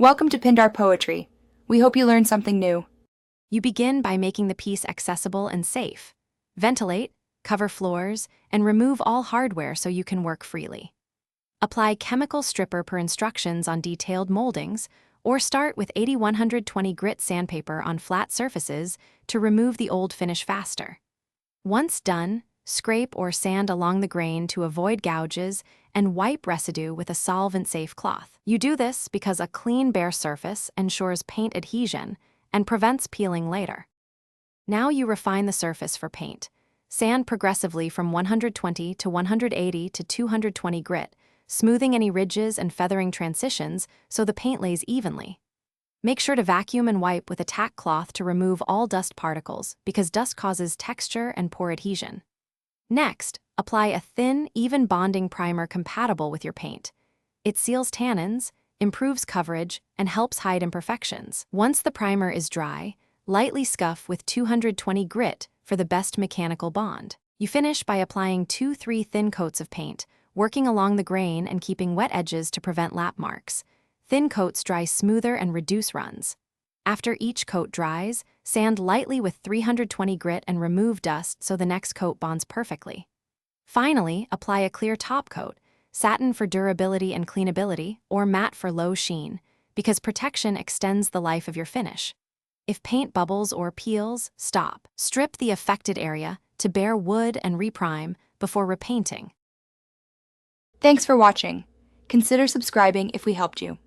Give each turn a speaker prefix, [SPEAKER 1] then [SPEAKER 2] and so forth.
[SPEAKER 1] Welcome to Pindar Poetry. We hope you learned something new.
[SPEAKER 2] You begin by making the piece accessible and safe. Ventilate, cover floors, and remove all hardware so you can work freely. Apply chemical stripper per instructions on detailed moldings, or start with 80-120 grit sandpaper on flat surfaces to remove the old finish faster. Once done, scrape or sand along the grain to avoid gouges and wipe residue with a solvent-safe cloth. You do this because a clean, bare surface ensures paint adhesion and prevents peeling later. Now you refine the surface for paint. Sand progressively from 120 to 180 to 220 grit, smoothing any ridges and feathering transitions so the paint lays evenly. Make sure to vacuum and wipe with a tack cloth to remove all dust particles because dust causes texture and poor adhesion. Next, apply a thin, even bonding primer compatible with your paint. It seals tannins, improves coverage, and helps hide imperfections. Once the primer is dry, lightly scuff with 220 grit for the best mechanical bond. You finish by applying 2-3 thin coats of paint, working along the grain and keeping wet edges to prevent lap marks. Thin coats dry smoother and reduce runs. After each coat dries, sand lightly with 320 grit and remove dust so the next coat bonds perfectly. Finally, apply a clear top coat, satin for durability and cleanability, or matte for low sheen, because protection extends the life of your finish. If paint bubbles or peels, stop. Strip the affected area to bare wood and reprime before repainting.
[SPEAKER 1] Thanks for watching. Consider subscribing if we helped you.